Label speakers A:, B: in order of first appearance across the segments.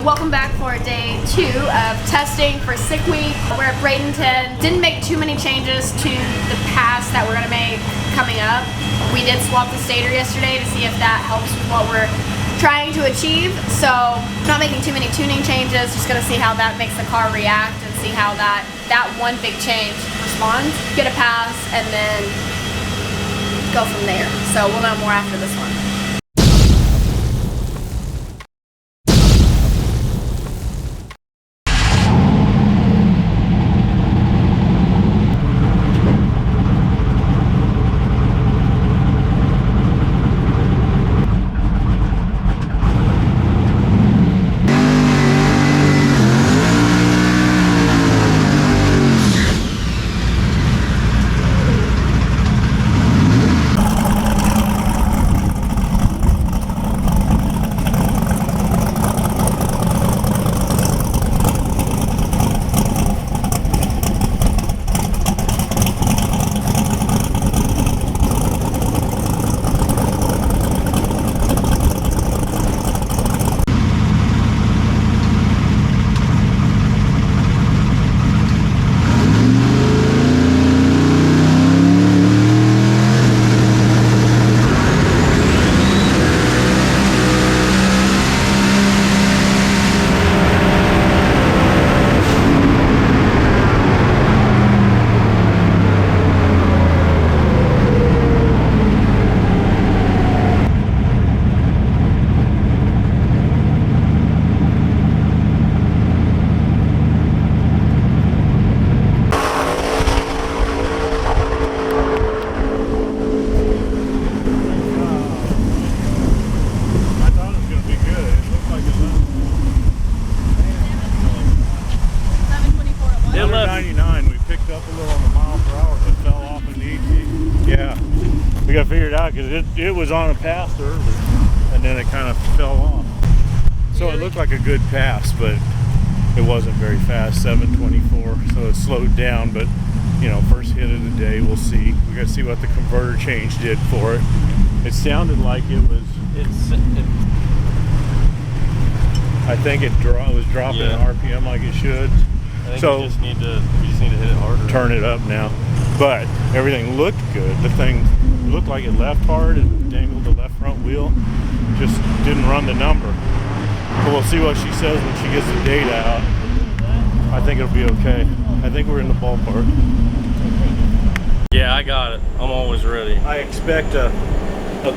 A: Welcome back for day 2 of testing for sick week. We're at Bradenton. Didn't make too many changes to the pass that we're gonna make coming up. We did swap the stator yesterday to see if that helps with what we're trying to achieve. So not making too many tuning changes, just gonna see how that makes the car react and see how that one big change responds. Get a pass and then go from there. So we'll know more after this one.
B: We got figured out because it was on a pass early and then it kind of fell off. So it looked like a good pass, but it wasn't very fast, 724. So it slowed down, but you know, first hit of the day, we'll see. We got to see what the converter change did for it. It sounded like it was. I think it was dropping RPM like it should.
C: I think we just need to hit it harder.
B: Turn it up now. But everything looked good. The thing looked like it left hard and dangled the left front wheel. Just didn't run the number. But we'll see what she says when she gets the data out. I think it'll be okay. I think we're in the ballpark.
C: Yeah, I got it. I'm always ready.
B: I expect a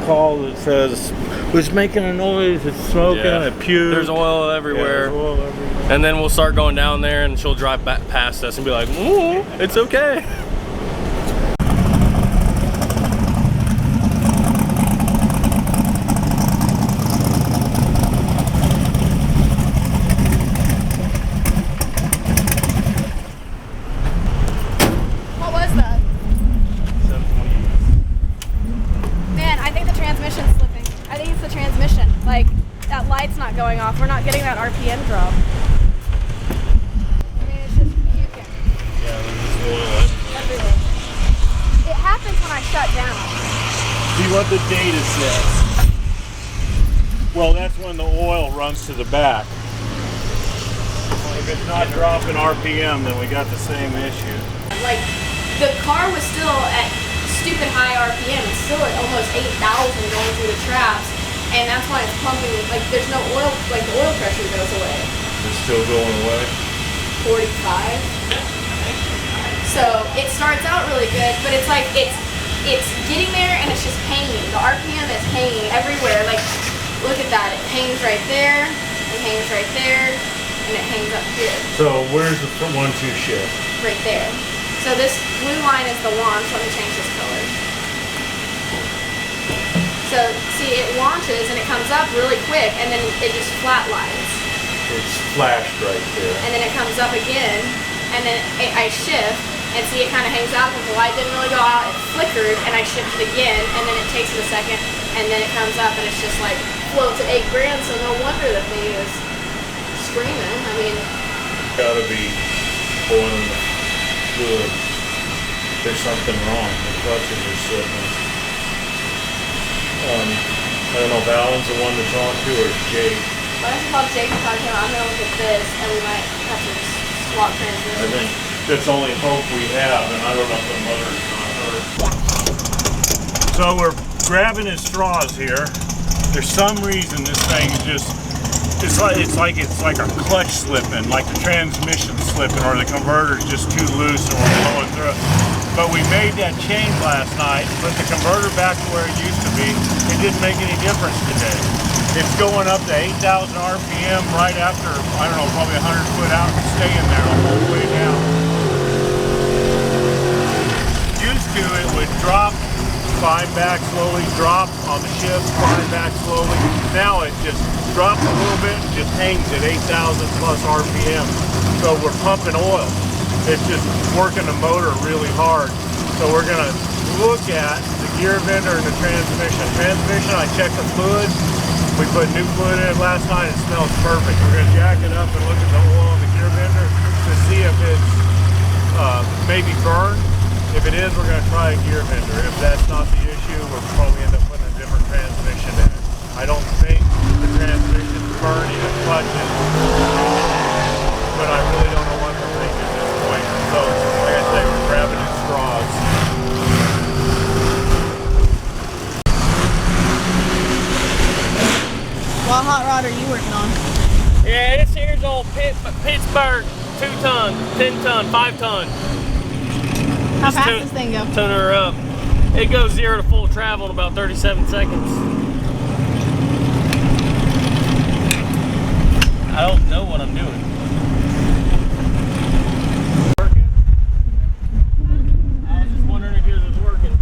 B: call that says, was making a noise, it's smoking, it puked.
C: There's oil everywhere.
B: Yeah, there's oil everywhere.
C: And then we'll start going down there and she'll drive back past us and be like, ooh, it's okay.
A: Like, that light's not going off. We're not getting that RPM drop. I mean, it's just puking.
C: Yeah, there's oil
A: everywhere. It happens when I shut down.
B: See what the data says. Well, that's when the oil runs to the back. If it's not dropping RPM, then we got the same issue.
A: Like, the car was still at stupid high RPM. It's still at almost 8,000 going through the traps. And that's why it's pumping, like there's no oil, like the oil pressure goes away.
B: It's still going away?
A: 45. So it starts out really good, but it's like, it's getting there and it's just hanging. The RPM is hanging everywhere. Like, look at that. It hangs right there, it hangs right there, and it hangs up here.
B: So where's the 1-2 shift?
A: Right there. So this blue line is the launch. Let me change this color. So, see, it launches and it comes up really quick and then it just flatlines.
B: It's flashed right there.
A: And then it comes up again and then I shift and see it kind of hangs out because the light didn't really go out. It flickered and I shifted again and then it takes it a second and then it comes up and it's just like floats at $8 grand, so no wonder the thing is screaming. I mean,
B: gotta be boiling the fluid. There's something wrong. The clutches are slipping. I don't know if Alan's the one to talk to or Jake.
A: Let's call Jake and talk to him. I'm gonna look at this, and we might have to just swap
B: I
A: transmissions.
B: think that's the only hope we have, and I don't know if the motor's not hurt. So we're grabbing his straws here. There's some reason this thing just, it's like a clutch slipping, like the transmission slipping, or the converter's just too loose and we're blowing through it. But we made that change last night, put the converter back to where it used to be. It didn't make any difference today. It's going up to 8,000 RPM right after, I don't know, probably 100 foot out and staying there the whole way down. Used to, it would drop, climb back slowly, drop on the shift, climb back slowly. Now it just drops a little bit and just hangs at 8,000 plus RPM. So we're pumping oil. It's just working the motor really hard. So we're gonna look at the gear vendor and the transmission. Transmission, I checked the fluid. We put new fluid in it last night. It smells perfect. We're gonna jack it up and look at the oil on the gear vendor to see if it's maybe burned. If it is, we're gonna try a gear vendor. If that's not the issue, we'll probably end up putting a different transmission in it. I don't think the transmission's burning the clutches, but I really don't know what to think at this point. So, like I say, we're grabbing his straws.
D: What hot rod are you working on?
C: Yeah, this here's old Pittsburgh 2-ton, 10-ton, 5-ton.
D: How fast does this thing go?
C: Tune her up. It goes 0 to full travel in about 37 seconds. I don't know what I'm doing. Working? I was just wondering if yours was working.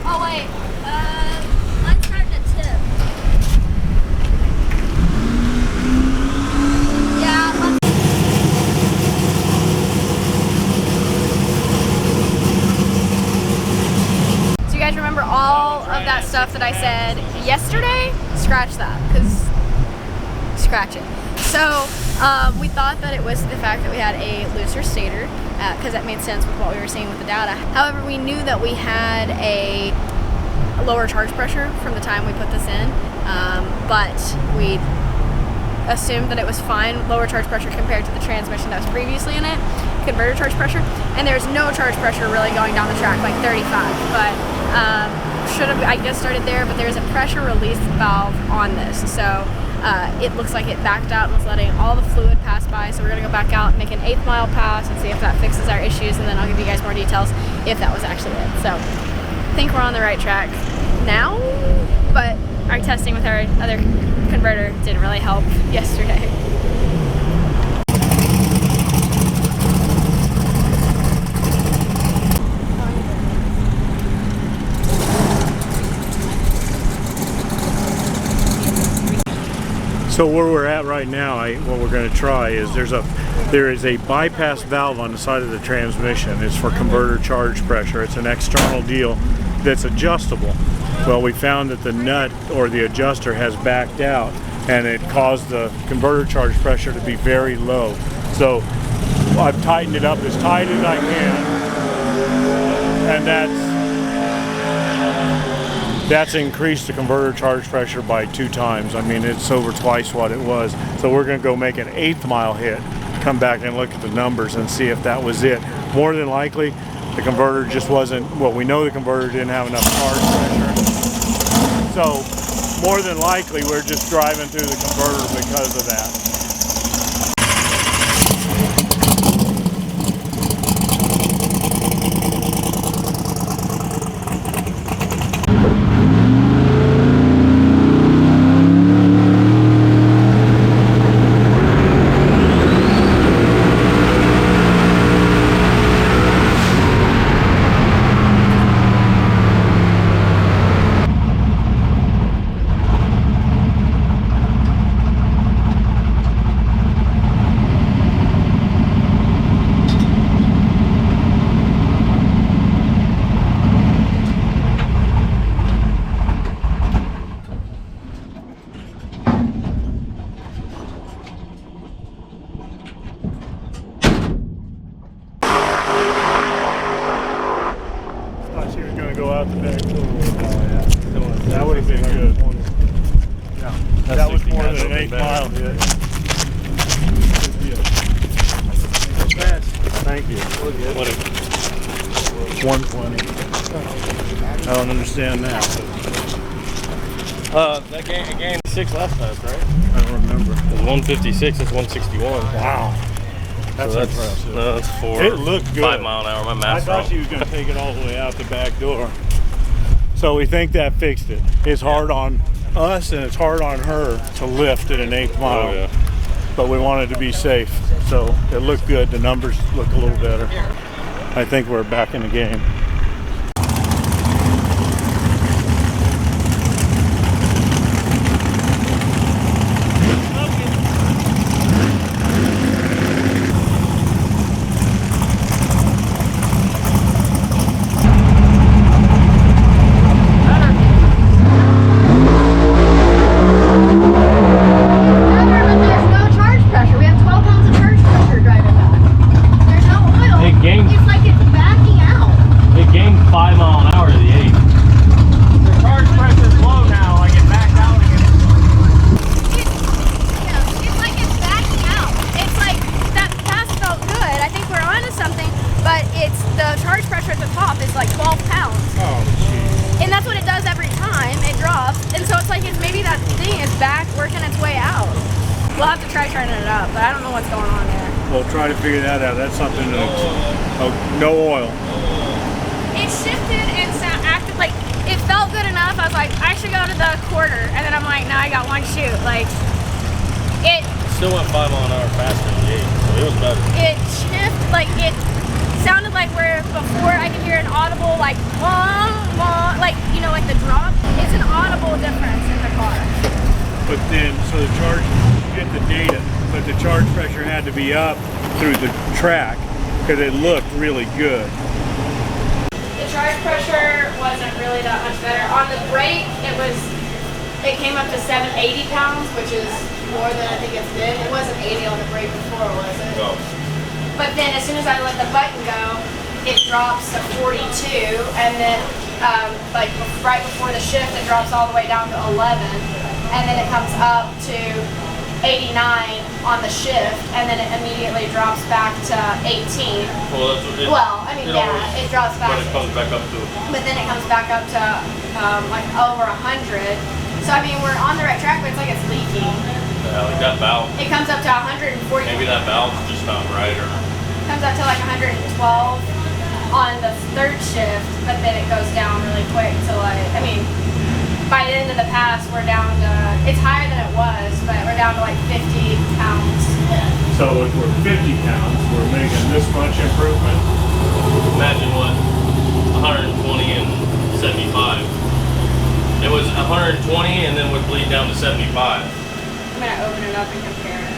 A: Oh wait, mine's starting to tip. Yeah, let's. Do you guys remember all of that stuff that I said yesterday? Scratch that, because scratch it. So we thought that it was the fact that we had a looser stator, because that made sense with what we were seeing with the data. However, we knew that we had a lower charge pressure from the time we put this in, but we assumed that it was fine, lower charge pressure compared to the transmission that was previously in it, converter charge pressure, and there's no charge pressure really going down the track, like 35, but should have, I guess, started there, but there's a pressure release valve on this, so it looks like it backed out and was letting all the fluid pass by, so we're going to go back out and make an 8th mile pass and see if that fixes our issues, and then I'll give you guys more details if that was actually it. So I think we're on the right track now, but our testing with our other converter didn't really help yesterday.
B: So where we're at right now, what we're going to try is there is a bypass valve on the side of the transmission. It's for converter charge pressure. It's an external deal that's adjustable. Well, we found that the nut or the adjuster has backed out, and it caused the converter charge pressure to be very low. So I've tightened it up as tight as I can, and that's increased the converter charge pressure by 2 times. I mean, it's over twice what it was. So we're going to go make an 8th mile hit, come back and look at the numbers and see if that was it. More than likely, the converter just wasn't, well, we know the converter didn't have enough charge pressure. So more than likely, we're just driving through the converter because of that. good. Yeah, that was
C: 60
B: more
C: has
B: than an
C: been
B: 8
C: better.
B: mile hit. Thank you.
C: What it,
B: 120. I don't understand that.
C: that gained 6 last time, right?
B: I don't remember.
C: It was 156. It's 161.
B: Wow. That's
C: So
B: impressive.
C: No, that's 4.
B: It looked good.
C: 5 mile an hour. My
B: I
C: math's
B: thought
C: wrong.
B: she was going to take it all the way out the back door. So we think that fixed it. It's hard on us and it's hard on her to lift at an 8 mile.
C: Oh, yeah.
B: But we wanted to be safe. So it looked good. The numbers look a little better. I think we're back in the game.
A: There's no charge pressure. We have 12 pounds of charge pressure driving back. There's no oil.
C: It gained-
A: It's like it's backing out.
C: It gained 5 mile an hour to the 8. The charge pressure's low now. Like it backed out again.
A: It's like it's backing out. It's like that pass felt good. I think we're onto something, but it's the charge pressure at the top is like 12 pounds.
B: Oh, jeez.
A: And that's what it does every time. It drops. And so it's like it's maybe that thing is back working its way out. We'll have to try turning it up, but I don't know what's going on there.
B: We'll try to figure that out. That's something that, no oil.
A: It shifted and acted like it felt good enough. I was like, I should go to the quarter. And then I'm like, no, I got one shoot. Like, it
C: Still went 5 mile an hour faster than the 8, so it was better.
A: it shifted, like it sounded like where before I could hear an audible like like, you know, like the drop. It's an audible difference in the car.
B: But then, so the charge, you get the data, but the charge pressure had to be up through the track because it looked really good.
A: The charge pressure wasn't really that much better. On the brake, it came up to 780 pounds, which is more than I think it's been. It wasn't 80 on the brake before, was it?
C: No.
A: But then as soon as I let the button go, it drops to 42, and then like right before the shift, it drops all the way down to 11, and then it comes up to 89 on the shift, and then it immediately drops back to 18.
C: Well, that's what it,
A: Well, I mean,
C: it
A: yeah,
C: always-
A: it drops back.
C: But it comes back up to.
A: But then it comes back up to like over 100. So I mean, we're on the right track, but it's like it's leaking.
C: Yeah, like that valve.
A: It comes up to 140.
C: Maybe that valve's just not right, or
A: Comes up to like 112 on the third shift, but then it goes down really quick to like, I mean, by the end of the pass, we're down to, it's higher than it was, but we're down to like 50 pounds.
B: So if we're 50 pounds, we're making this much improvement.
C: imagine what 120 and 75. It was 120 and then would bleed down to 75.
A: I'm gonna open it up and compare it.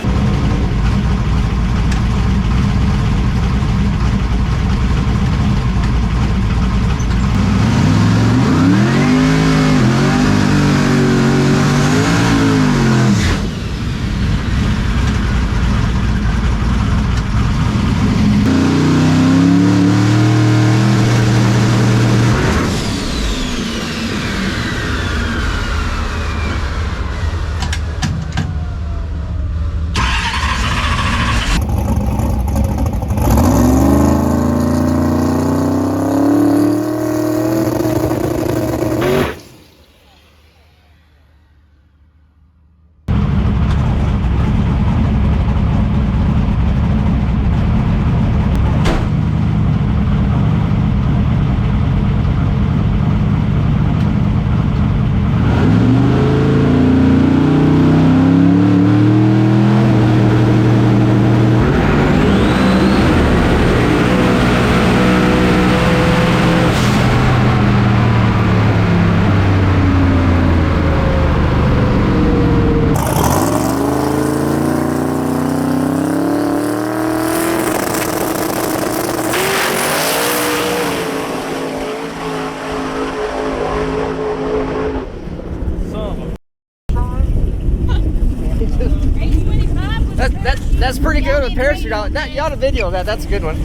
E: That's pretty good with parachute on. You ought to video that. That's a good one.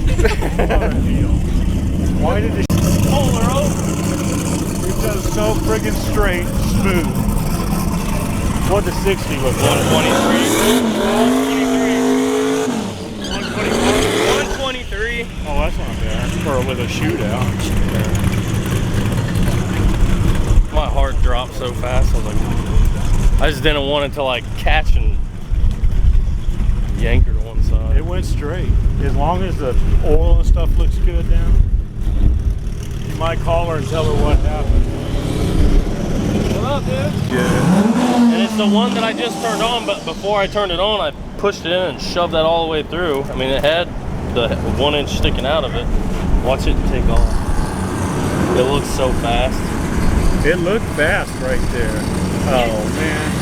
B: Why did it?
C: Polar over.
B: goes so friggin' straight, smooth. What the 60 look like?
C: 123. 123.
B: Oh, that's not bad. For with a shootout.
C: My heart dropped so fast. I was like, I just didn't want it to like catch and yank her to one side.
B: It went straight. As long as the oil and stuff looks good now. You might call her and tell her what happened.
C: What up, dude?
B: Yeah.
C: And it's the one that I just turned on, but before I turned it on, I pushed it in and shoved that all the way through. I mean, it had the 1 inch sticking out of it. Watch it take off. It looks so fast.
B: It looked fast right there. Oh, man.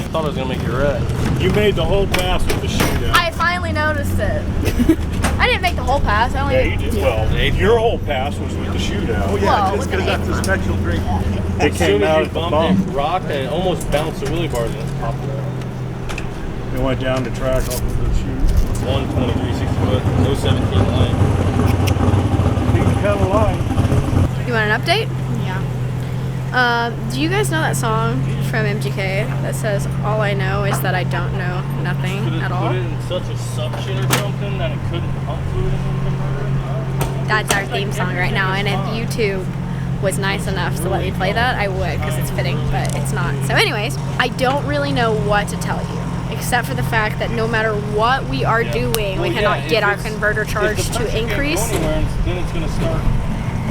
C: I thought I was gonna make you red.
B: You made the whole pass with the shootout.
A: I finally noticed it. I didn't make the whole pass. I only
B: Yeah, you did. Well, your whole pass was with the shootout.
A: Oh, yeah, just because
B: that's a special drink. It
C: As
B: came
C: soon
B: out
C: as
B: at
C: you
B: the
C: bumped
B: bump.
C: it, rocked, and it almost bounced the wheelie bars and it popped it out.
B: It went down the track off of the chute.
C: 123.60 foot, no 17 line.
B: You can cut a line.
A: You want an update?
D: Yeah.
A: Do you guys know that song from MGK that says, "All I know is that I don't know nothing
C: Could it
A: at all"?
C: put it in such a suction or something that it couldn't pump fluid in the converter?
A: That's our theme song right now, and if YouTube was nice enough to let me play that, I would, because it's fitting, but it's not. So anyways, I don't really know what to tell you, except for the fact that no matter what we are doing, we cannot get our converter charge to increase.
C: Then it's gonna start.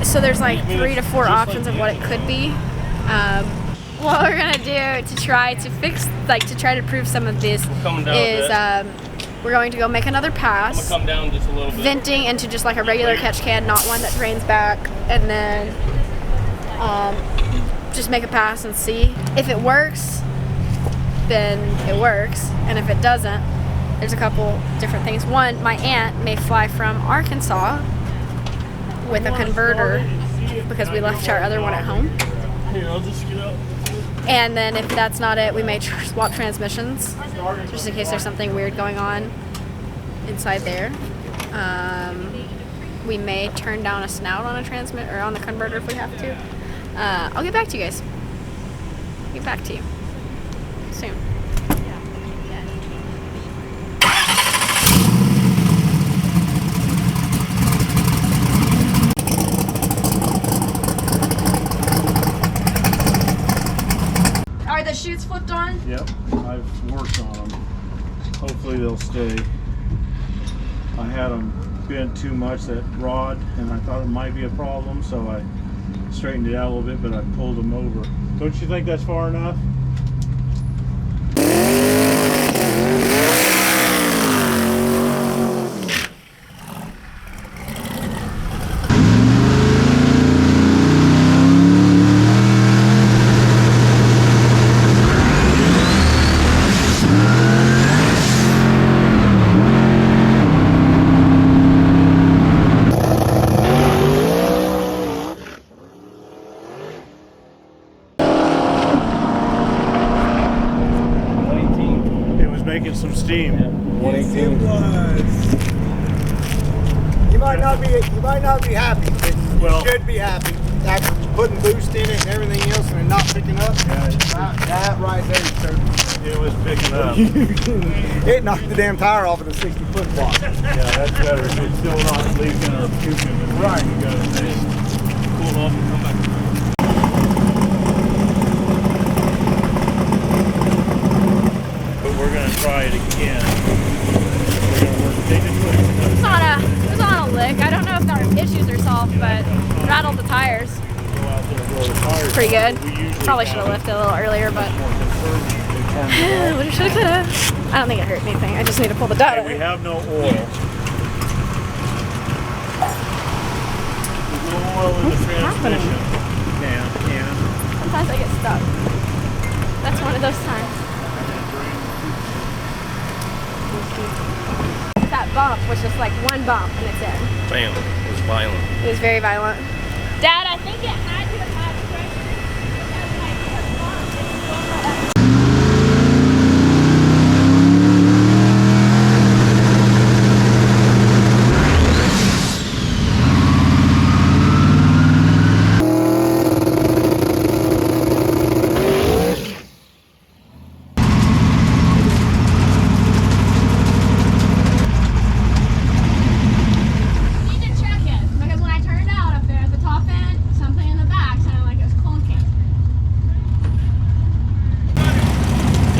A: So there's like 3 to 4 options of what it could be. What we're gonna do to try to fix, like to try to prove some of this
C: Coming down a
A: is
C: bit.
A: we're going to go make another
C: I'm gonna
A: pass,
C: come down just a little bit.
A: venting into just like a regular catch can, not one that drains back, and then just make a pass and see. If it works, then it works, and if it doesn't, there's a couple different things. One, my aunt may fly from Arkansas with a converter because we left our other one at home.
C: Here, I'll just get up.
A: And then if that's not it, we may swap transmissions, just in case there's something weird going on inside there. We may turn down a snout on a transmit or on the converter if we have to. I'll get back to you guys. Get back to you soon. Are the chutes flipped on?
B: Yep, I've worked on them. Hopefully they'll stay. I had them bent too much, that rod, and I thought it might be a problem, so I straightened it out a little bit, but I pulled them over. Don't you think that's far enough? Making some steam.
E: 118 was. You might not be happy, but
B: Well-
E: you should be happy. After putting boost in it and everything else and it not picking up.
B: Yeah,
E: That right there, sir.
B: it was picking up.
E: It knocked the damn tire off of the 60-foot block.
B: Yeah, that's better. It's still not leaking or puking.
E: Right.
B: You gotta
C: Cool off and come back.
B: But we're gonna try it again. We're gonna work. They just put it
A: It was on a lick. I don't know if our issues are solved, but rattled the tires.
B: go out there and blow the tires.
A: Pretty good.
B: We usually
A: Probably should have lifted a little earlier, but
B: more conservative. They turn it off.
A: woulda, shoulda, coulda. I don't think it hurt anything. I just need to pull the
B: Okay, we
A: data.
B: have no oil. There's no oil in the transmission. Can.
A: Sometimes I get stuck. That's one of those times. That bump was just like one bump and it's in.
C: Bam. It was violent.
A: It was very violent. Dad, I think it had to have had pressure.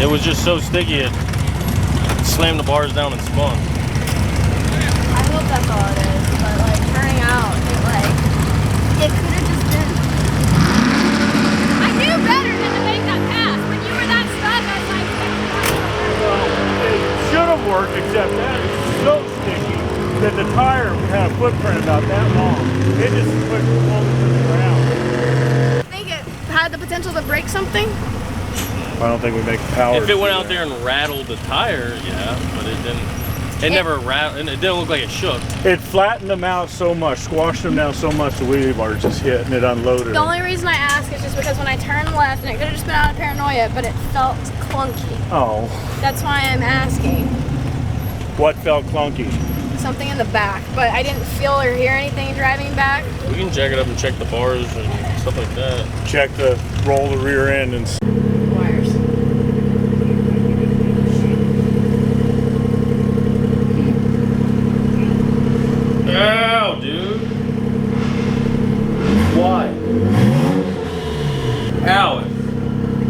C: was just so sticky it slammed the bars down and spun.
A: I hope that's all it is, but like turning out, it could have just been. I knew better than to make that pass. When you were that stuck, I was like,
B: Well, it should have worked, except that it's so sticky that the tire had a footprint about that long. It just quick rolled to the ground.
A: I think it had the potential to break something.
B: I don't think we make power.
C: If it went out there and rattled the tire, yeah, but it didn't. It never rattled, and it didn't look like it shook.
B: It flattened them out so much, squashed them down so much, the wheelie bar just hit and it unloaded
A: The
B: them.
A: only reason I ask is just because when I turned left, and it could have just been out of paranoia, but it felt clunky.
B: Oh.
A: That's why I'm asking.
B: What felt clunky?
A: Something in the back, but I didn't feel or hear anything driving back.
C: We can jack it up and check the bars and stuff like that.
B: Check roll the rear end and
A: Wires.
C: Ow, dude. Why? Ow.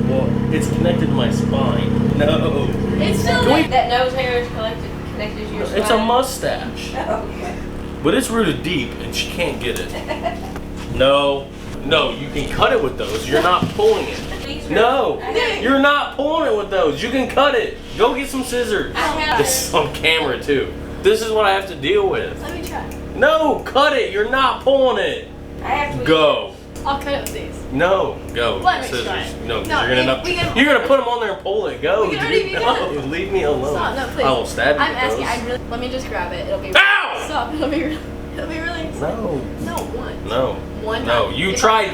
C: Well, it's connected to my spine. No.
F: It's still that nose hair is connected to your spine.
C: It's a mustache.
F: Oh, okay.
C: But it's rooted deep and she can't get it. No, you can cut it with those. You're not pulling it. No, you're not pulling it with those. You can cut it. Go get some scissors. This is on camera too. This is what I have to deal with.
A: Let me try.
C: No, cut it. You're not pulling it.
F: I have to
C: Go.
A: I'll cut it with these.
C: No, go.
A: Let me
C: Scissors.
A: try it.
C: No, 'cause
A: No,
C: you're gonna you're gonna put them on there and pull it. Go,
A: We can
C: dude.
A: already be
C: No,
A: done.
C: leave me alone.
A: Stop, no, please.
C: I will stab you.
A: I'm
C: with
A: asking.
C: those.
A: Let me just grab it. It'll be.
C: Ow!
A: Stop. It'll be really.
C: No.
A: No, one.
C: No.
A: One
C: No.
A: time.
C: You
A: If
C: tried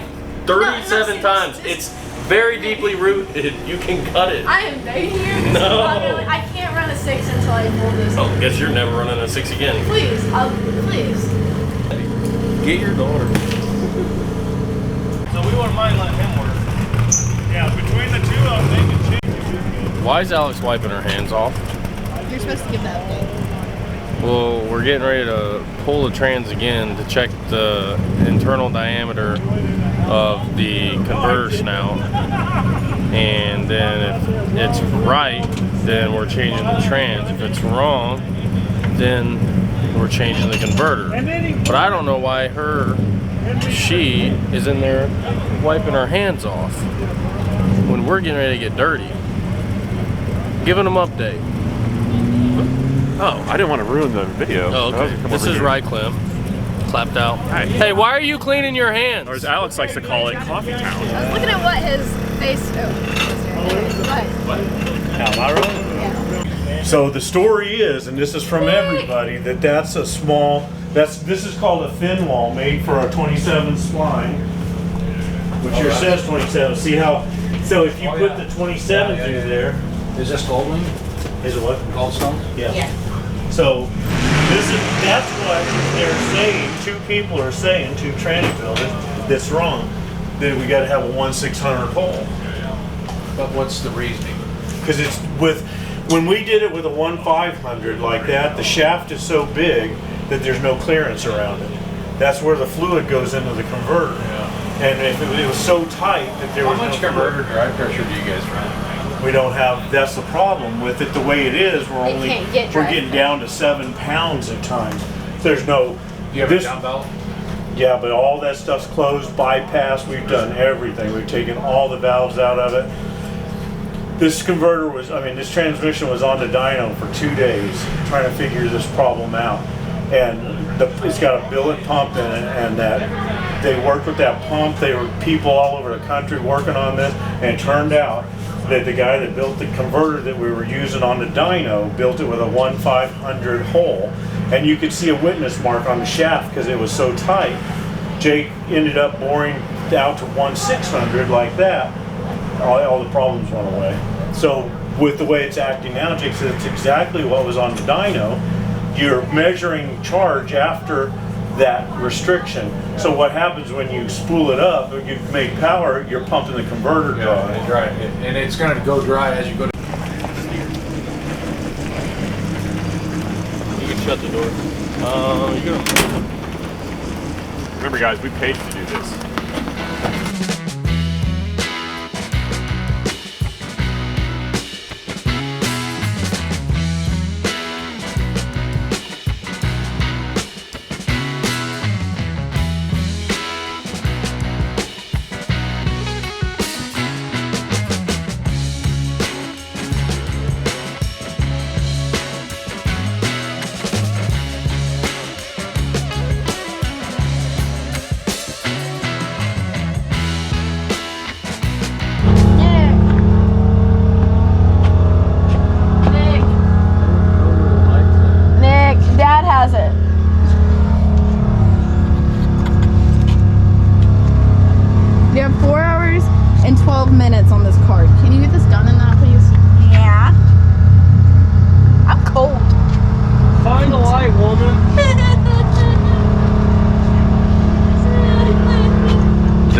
A: No,
C: 37
A: no,
C: times.
A: this-
C: It's very deeply rooted. You can cut it.
A: I am begging you. This is
C: No.
A: not really- I can't run a 6 until I pull this.
C: Oh, guess you're never running a 6 again.
A: Please. Please.
C: Get your daughter. So we wouldn't mind letting him work.
B: yeah, between the two of them, they can change it.
C: Why is Alex wiping her hands off?
D: You're supposed to give that update.
C: Well, we're getting ready to pull the trans again to check the internal diameter of the converter snout. And then if it's right, then we're changing the trans. If it's wrong, then we're changing the converter. But I don't know why she is in there wiping her hands off when we're getting ready to get dirty. Giving them update.
G: Oh, I didn't want to ruin the video.
C: Oh, okay. This is right, Clem. Clapped out.
G: Hi.
C: Hey, why are you cleaning your hands?
G: Or as Alex likes to call it, coffee town.
A: I was looking at what his face. Yeah.
B: So the story is, and this is from everybody, that's a small. This is called a fin wall made for a 27 spline, which here says 27. See how? So if you put the 27 through there,
E: Is this Goldman?
B: is it what?
E: Goldstone?
B: Yeah. So that's what they're saying. Two people are saying, two transit builders, that's wrong. That we got to have a 1/600 hole.
E: But what's the reasoning?
B: Because it's when we did it with a 1/500 like that, the shaft is so big that there's no clearance around it. That's where the fluid goes into the converter. And if it was so tight that there was
E: How much
B: no
E: converter drive pressure do you guys run?
B: we don't have. That's the problem with it. The way it is, we're
A: can't get
B: we're
A: drive
B: getting down to 7 pounds at times. There's no.
E: Do you have a dump belt?
B: Yeah, but all that stuff's closed, bypassed. We've done everything. We've taken all the valves out of it. This converter was, this transmission was on the dyno for 2 days trying to figure this problem out. And it's got a billet pump in it, and that they worked with that pump. They were people all over the country working on this, and it turned out that the guy that built the converter that we were using on the dyno built it with a 1/500 hole. And you could see a witness mark on the shaft because it was so tight. Jake ended up boring out to 1/600 like that. All the problems went away. So with the way it's acting now, Jake said it's exactly what was on the dyno. You're measuring charge after that restriction. So what happens when you spool it up, or you make power, you're pumping the converter dry.
E: Dry. And it's going to go dry as you go to...
C: You can shut the door. You go.
G: Remember, guys, we paid to do this.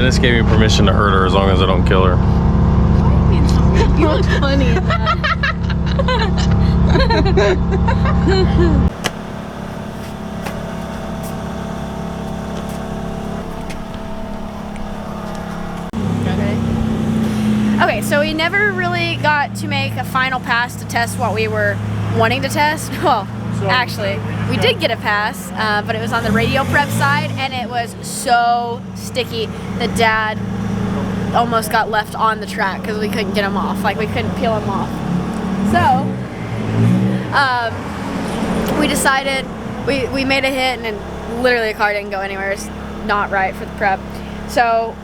C: Dennis gave me permission to hurt her as long as I don't kill her.
D: You look funny at that.
A: Okay, so we never really got to make a final pass to test what we were wanting to test. Well, actually, we did get a pass, but it was on the radio prep side, and it was so sticky that Dad almost got left on the track because we couldn't get him off. Like, we couldn't peel him off. So, we decided, we made a hit, and then literally the car didn't go anywhere. It's not right for the prep. So,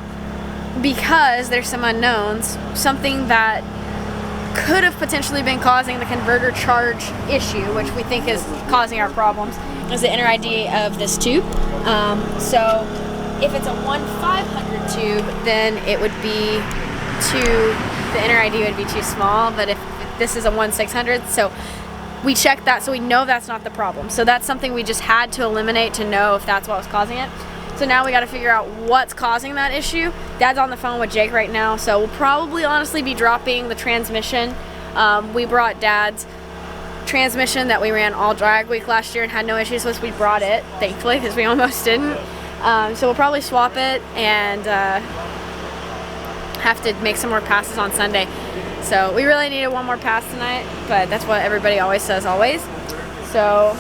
A: because there's some unknowns, something that could have potentially been causing the converter charge issue, which we think is causing our problems, is the inner ID of this tube. So if it's a 1/500 tube, then it would be the inner ID would be too small, but if this is a 1/600, so we checked that, so we know that's not the problem. So that's something we just had to eliminate to know if that's what was causing it. So now we got to figure out what's causing that issue. Dad's on the phone with Jake right now, so we'll probably honestly be dropping the transmission. We brought Dad's transmission that we ran all drag week last year and had no issues with. We brought it, thankfully, because we almost didn't. So we'll probably swap it and have to make some more passes on Sunday. So we really needed one more pass tonight, but that's what everybody always says, always. So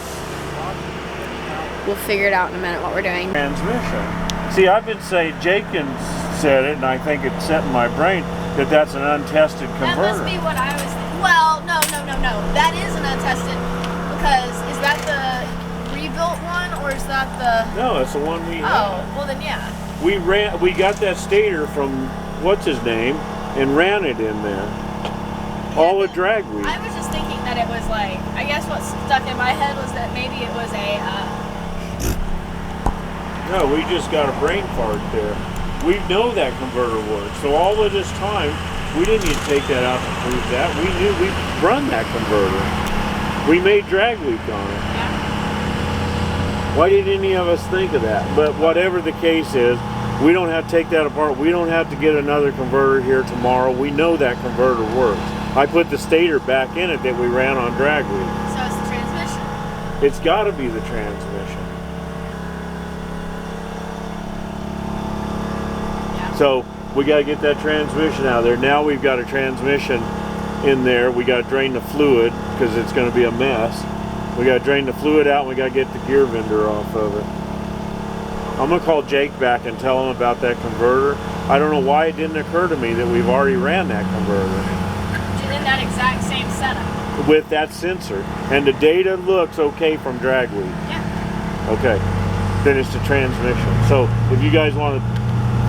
A: we'll figure it out in a minute what we're doing.
B: Transmission. See, I've been saying, Jenkins said it, and I think it's set in my brain that that's an untested converter.
A: That must be what I was thinking. Well, no. That is an untested, because is that the rebuilt one, or is that the...
B: No, it's the one we
A: Oh,
B: had.
A: well then, yeah.
B: We got that stator from, what's his name, and ran it in there. All the drag week.
A: I was just thinking that it was like, I guess what stuck in my head was that maybe it was a...
B: No, we just got a brain fart there. We know that converter works. So all of this time, we didn't even take that out to prove that. We knew we'd run that converter. We made drag week on it. Why didn't any of us think of that? But whatever the case is, we don't have to take that apart. We don't have to get another converter here tomorrow. We know that converter works. I put the stator back in it that we ran on drag week.
A: So it's the transmission.
B: It's got to be the transmission. So we got to get that transmission out of there. Now we've got a transmission in there. We got to drain the fluid because it's going to be a mess. We got to drain the fluid out and we got to get the gear vendor off of it. I'm going to call Jake back and tell him about that converter. I don't know why it didn't occur to me that we've already ran that converter.
A: In that exact same setup.
B: With that sensor. And the data looks okay from drag week.
A: Yeah.
B: Okay. Then it's the transmission. So if you guys want to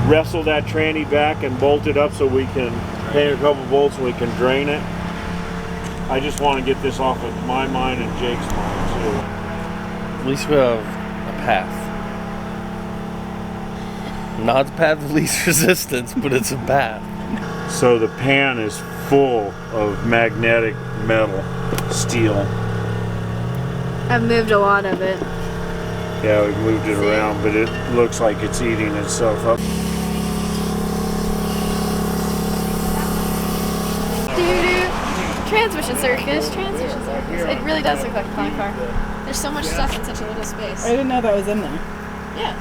B: wrestle that tranny back and bolt it up so we can paint a couple bolts and we can drain it. I just want to get this off of my mind and Jake's mind too.
C: At least we have a path. Not the path of least resistance, but it's a path.
B: So the pan is full of magnetic metal, steel.
A: I've moved a lot of it.
B: Yeah, we've moved it around, but it looks like it's eating itself up.
A: Transmission circus. It really does look like a flying car. There's so much stuff in such a little space.
D: I didn't know that was in there.
A: Yeah.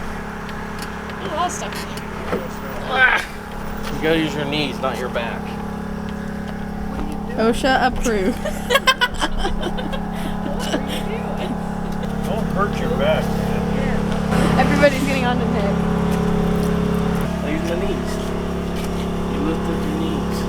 A: There's a lot of stuff in there.
C: You gotta use your knees, not your back.
D: OSHA approved.
B: Don't hurt your back, man.
A: Everybody's getting on to Nick.
C: Use the knees. You lift up your knees.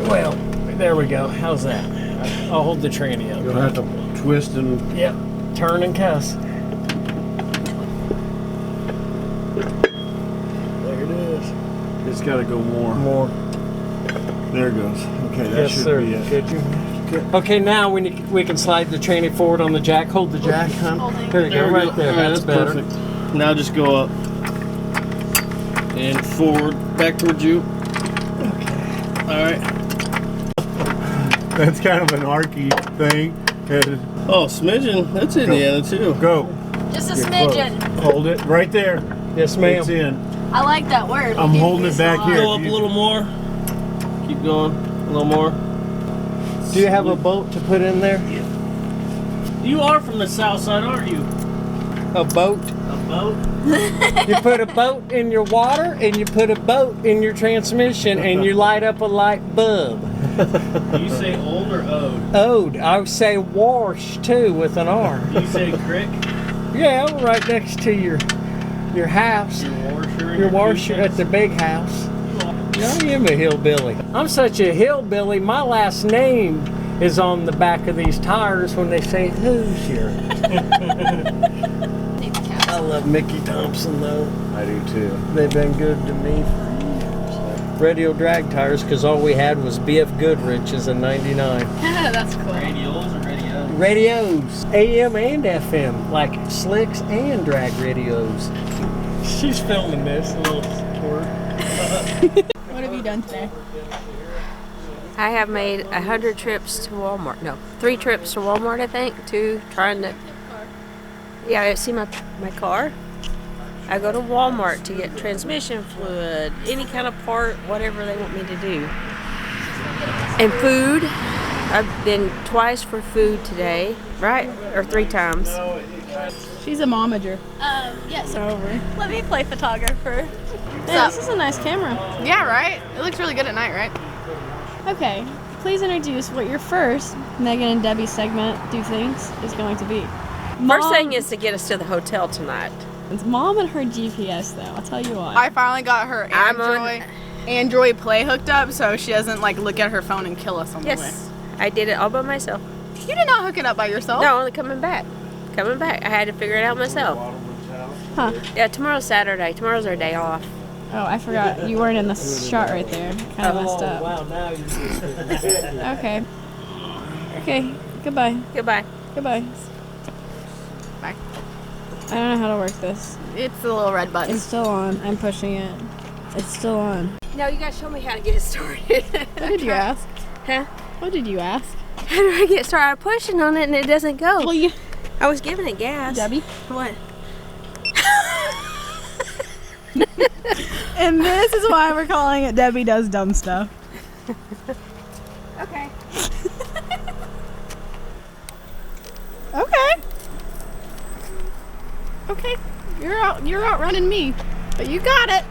C: Well, there we go. How's that? I'll hold the tranny up.
B: You'll have to twist and...
C: Yep. Turn and cuss. There it is.
B: It's got to go more.
C: More.
B: There it goes. Okay, that
C: Yes,
B: should
C: sir.
B: be it.
C: Okay, now we can slide the tranny forward on the jack. Hold the jack, huh?
A: Holding.
C: There you go, right there.
B: All right,
C: That's better.
B: perfect. Now just go up.
C: And forward, back towards you. Okay. All right.
B: That's kind of an archy thing.
C: Oh, smidgen. That's Indiana too.
B: Go.
A: Just a
B: You're
A: smidgen.
B: close. Hold it right there.
C: Yes,
B: It's in.
A: I like that word.
B: I'm holding it back here.
C: Go up a little more. Keep going. A little more.
H: Do you have a boat to put in there?
C: You are from the south side, aren't you?
H: A boat?
C: A boat?
H: You put a boat in your water and you put a boat in your transmission and you light up a light bulb.
C: Do you say old or ode?
H: Ode. I would say wash too with an R.
C: Do you say crick?
H: Yeah, right next to your house.
C: Your
H: washer at the big house. I am a hillbilly. I'm such a hillbilly, my last name is on the back of these tires when they say Hoosier. I love Mickey Thompson though.
B: I do too.
H: They've been good to me for years. Radio drag tires because all we had was BF Goodrich's in '99.
A: That's cool.
C: Radios or radios?
H: Radios, AM and FM, like slicks and drag radios. She's filming this, a little support.
D: What have you done today?
F: I have made 100 trips to Walmart. No, 3 trips to Walmart, I think, trying to... Yeah, see my car. I go to Walmart to get transmission fluid, any kind of part, whatever they want me to do. And food. I've been twice for food today, right? Or 3 times.
D: She's a momager.
A: Yes.
D: Over.
A: Let me play photographer.
D: Yeah, this is a nice camera.
A: Yeah, right? It looks really good at night, right?
D: Okay, please introduce what your first Megan and Debbie segment Do Things is going to be.
F: First thing is to get us to the hotel tonight.
D: It's Mom and her GPS though, I'll tell you what.
I: I finally got her
F: I'm on-
I: Android Play hooked up so she doesn't like look at her phone and kill us on the way.
F: Yes, I did it all by myself.
I: You did not hook it up by yourself.
F: No, only coming back. Coming back. I had to figure it out myself.
D: Huh.
F: Yeah, tomorrow's Saturday. Tomorrow's our day off.
D: Oh, I forgot. You weren't in the shot right there. Kind of messed up.
H: Wow, now you're just...
D: Okay. Okay, goodbye.
F: Goodbye.
D: Goodbye.
I: Bye.
D: I don't know how to work this.
I: It's the little red button.
D: It's still on. I'm pushing it. It's still on.
F: No, you gotta show me how to get it started.
D: What did you ask?
F: Huh?
D: What did you ask?
F: How do I get started? I'm pushing on it and it doesn't go.
D: Well, you...
F: I was giving it gas.
D: Debbie?
F: What?
D: And this is why we're calling it Debbie Does Dumb Stuff.
F: Okay.
D: Okay.
I: Okay. You're outrunning me. But you got it.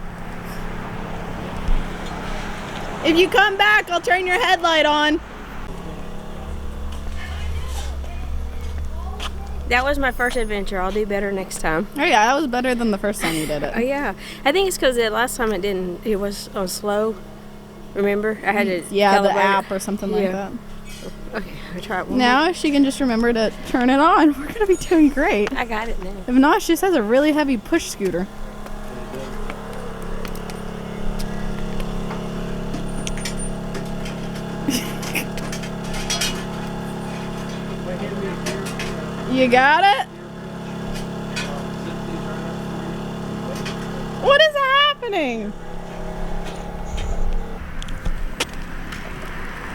I: If you come back, I'll turn your headlight on.
F: That was my first adventure. I'll do better next time.
D: Oh yeah, that was better than the first time you did it.
F: Oh yeah. I think it's because the last time it was on slow. Remember? I had to
D: Yeah, the
F: calibrate
D: app
F: it.
D: or something like
F: Yeah.
D: that.
F: Okay, I'll try it one
D: Now, if she can just remember to turn it on, we're gonna be doing great.
F: more. I got it now.
D: If not, she just has a really heavy push scooter. You got it? What is happening?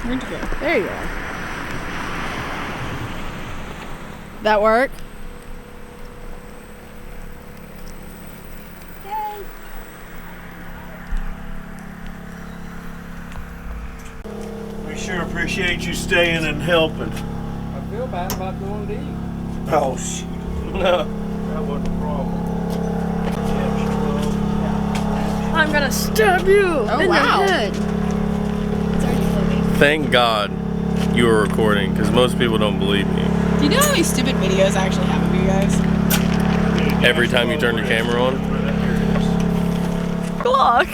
D: Where'd you go? There you are. That work?
B: We sure appreciate you staying and helping.
H: I feel bad about going to eat.
B: Oh, shoot.
C: No, that wasn't a problem.
A: I'm gonna stab you
D: Oh,
A: in
D: wow.
A: the head.
D: It's already floating.
C: Thank God you were recording, because most people don't believe me.
D: Do you know how many stupid videos I actually have of you guys?
C: Every time you turn your camera on.
A: O'clock.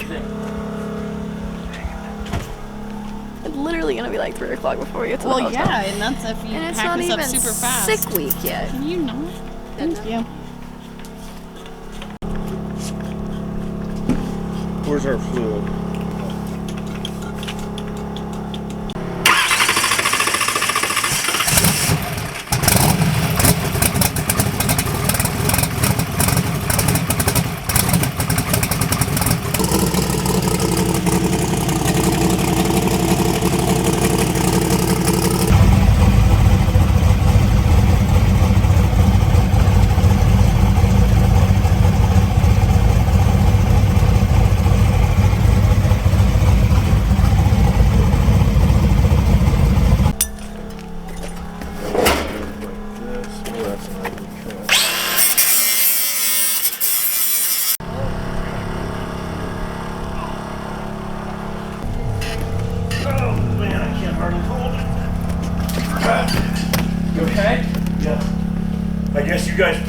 A: It's literally gonna be like 3 o'clock before we get to the
D: Well,
A: hotel.
D: yeah, and that's if you
A: And it's
D: pack
A: not
D: this
A: even
D: up super fast.
A: sick week yet.
D: Can you not? Thank you.
B: Where's our fluid?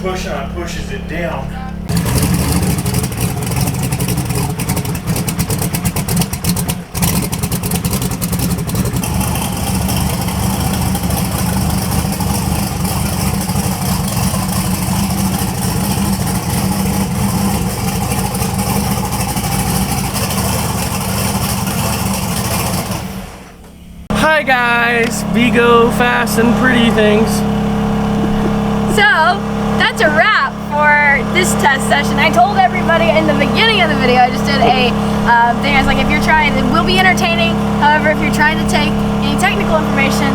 B: push on it pushes it down.
C: Hi guys, Vigo Fast and Pretty Things.
D: So, that's a wrap for this test session. I told everybody in the beginning of the video, I just did a thing. I was like, if you're trying, it will be entertaining. However, if you're trying to take any technical information,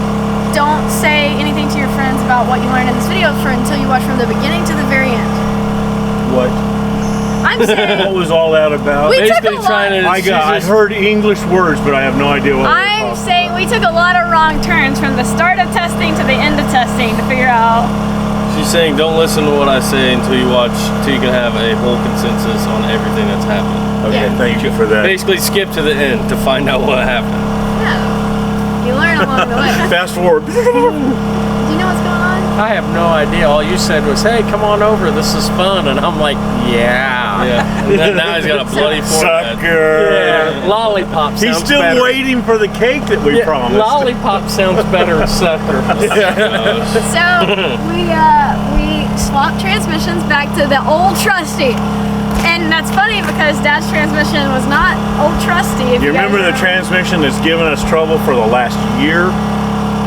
D: don't say anything to your friends about what you learned in this video until you watch from the beginning to the very end.
B: What?
D: I'm saying,
B: What was all that about?
D: We took
C: Basically
D: a
C: trying to.
B: I heard English words, but I have no idea what.
D: I'm saying we took a lot of wrong turns from the start of testing to the end of testing to figure out.
C: She's saying don't listen to what I say until you watch, till you can have a whole consensus on everything that's happened.
B: Okay,
D: Yeah.
B: thank you for that.
C: Basically, skip to the end to find out what happened.
D: No. You learn along the way.
B: Fast forward.
D: Do you know what's going on?
H: I have no idea. All you said was, "Hey, come on over. This is fun," and I'm like, "Yeah."
C: Yeah. And then now he's got a bloody forehead.
B: Sucker.
H: Yeah, lollipop sounds
B: He's still
H: better.
B: waiting for the cake that we
H: Yeah,
B: promised.
H: lollipop sounds better than sucker.
D: So we swapped transmissions back to the old trusty. And that's funny because Dad's transmission was not old trusty. If
B: You remember the transmission that's given us trouble for the last year?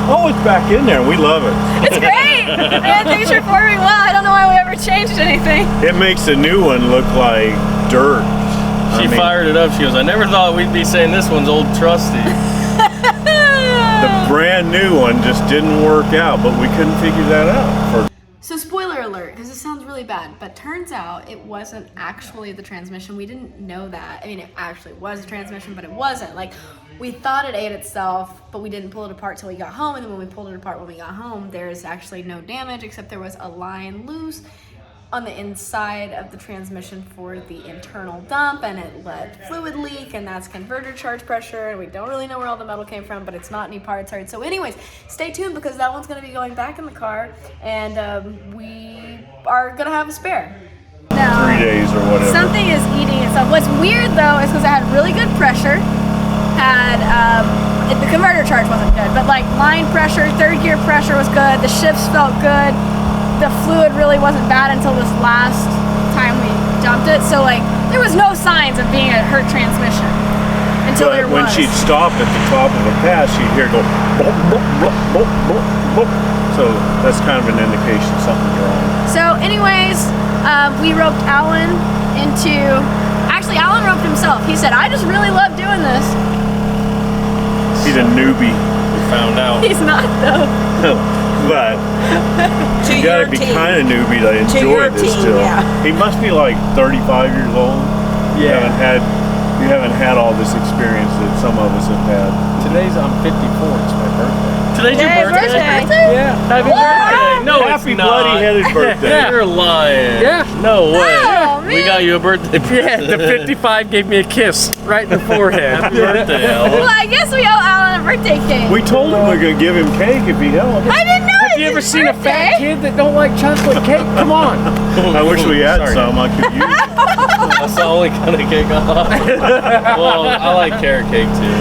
B: Oh, it's back in there. We love it.
D: It's great! Man, things are performing well. I don't know why we ever changed anything.
B: It makes the new one look like dirt.
C: She fired it up. She goes, I never thought we'd be saying this one's old trusty.
B: The brand new one just didn't work out, but we couldn't figure that out.
A: So spoiler alert, because it sounds really bad, but turns out it wasn't actually the transmission. We didn't know that. I mean, it actually was a transmission, but it wasn't. Like, we thought it ate itself, but we didn't pull it apart till we got home. And then when we pulled it apart when we got home, there's actually no damage, except there was a line loose on the inside of the transmission for the internal dump, and it let fluid leak, and that's converter charge pressure, and we don't really know where all the metal came from, but it's not any parts hurt. So anyways, stay tuned because that one's going to be going back in the car, and we are going to have a spare.
B: 3 days or whatever.
D: Something is eating itself. What's weird though is because I had really good pressure, the converter charge wasn't good, but like line pressure, third gear pressure was good, the shifts felt good, the fluid really wasn't bad until this last time we dumped it, so like there was no signs of being a hurt transmission until there was.
B: When she'd stop at the top of a pass, you'd hear it go boop, boop, boop, boop, boop, boop. So that's kind of an indication something's wrong.
D: So anyways, we roped Alan into, actually Alan roped himself. He said, I just really love doing this.
B: He's a newbie.
C: We found out.
D: He's not though.
B: But you gotta be kind of newbie to enjoy this still.
F: yeah.
B: He must be like 35 years old.
H: Yeah.
B: You haven't had all this experience that some of us have had.
H: I'm 54. It's my birthday.
C: Today's your
D: Yay,
C: birthday?
H: Yeah. Happy
C: birthday. No,
B: Happy
C: it's not.
B: bloody-headed birthday.
C: You're lying.
H: Yeah.
C: No way.
D: Oh, man.
C: We got you a birthday
H: Yeah,
C: present.
H: the 55 gave me a kiss right in the forehead.
C: Happy birthday,
D: Well,
C: Alan.
D: I guess we owe Alan a birthday cake.
B: We told him we were gonna give him cake if he helped.
D: I didn't know.
H: Have you ever seen a fat kid that don't like chocolate cake? Come on.
B: I wish we had
C: Sorry.
B: some. I could use it.
C: That's the only kind of cake I like. Well, I like carrot cake too.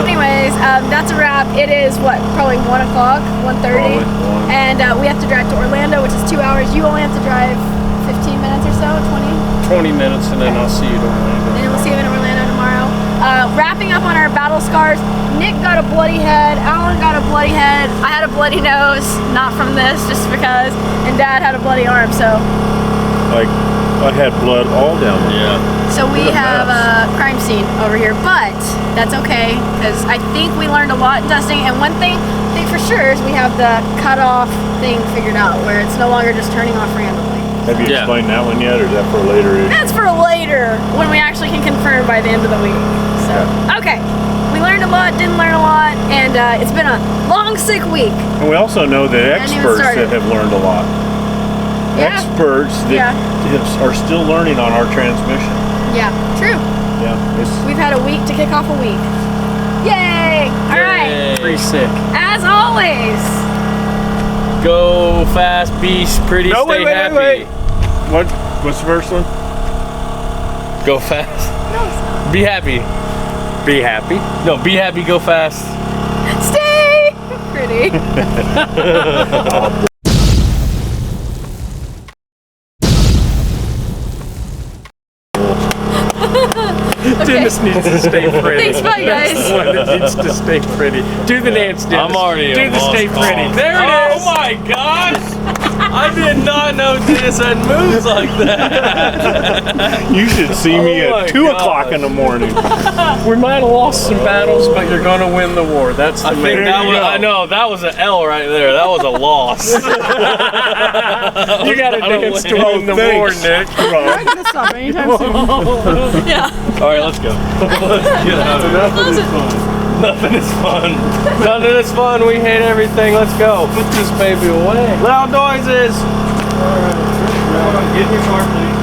D: Anyways, that's a wrap. It is what, probably 1 o'clock, 1:30,
B: Probably one.
D: and we have to drive to Orlando, which is 2 hours. You only have to drive 15 minutes or so, 20.
H: 20 minutes and then I'll see you at Orlando.
D: And then we'll see you in Orlando tomorrow. Wrapping up on our battle scars, Nick got a bloody head, Alan got a bloody head, I had a bloody nose, not from this, just because, and Dad had a bloody arm, so
B: Like I had blood all down there.
C: Yeah.
D: we have a crime scene over here, but that's okay, because I think we learned a lot in testing, and one thing I think for sure is we have the cutoff thing figured out, where it's no longer just turning off randomly.
B: Have you
C: Yeah.
B: explained that one yet, or is that for a later issue?
D: That's for later, when we actually can confirm by the end of the week. So, okay. We learned a lot, didn't learn a lot, and it's been a long, sick week.
B: And we also know that
D: Hadn't even
B: experts
D: started.
B: that have learned a lot.
D: Yeah.
B: Experts that are still learning on our transmission.
D: Yeah, true.
B: Yeah, it's
D: We've had a week to kick off a week. Yay! All right.
C: Yay.
H: Pretty sick.
D: As always,
C: Go fast, be pretty,
G: No,
C: stay
G: wait,
C: happy.
G: wait.
B: What's the first one?
C: Go fast. Be happy.
G: Be happy.
C: No, be happy, go fast.
D: Stay pretty.
G: Dennis needs to stay pretty.
D: Thanks, bye, guys.
G: That's the one that needs to stay pretty. Do the dance, Dennis.
C: I'm already
G: Do
C: a
G: the stay
C: lost
G: pretty.
C: cause.
G: There it is.
C: Oh my gosh! I did not know Dennis had moves like that.
B: You should see me
G: Oh my
B: at 2
G: God.
B: o'clock in the morning.
G: We might have lost some battles, but you're going to win the war. That's the
C: I think
G: main.
C: that was,
B: go.
C: I know, that was an L right there. That was a loss.
G: You got to dance to win the war, Nick.
I: I'm gonna stop anytime soon.
C: All right, let's go. Let's get out of here. Nothing is fun. Nothing is fun. We hate everything. Let's go.
G: Put this baby away.
C: Loud noises. Hold on, get in your car, please.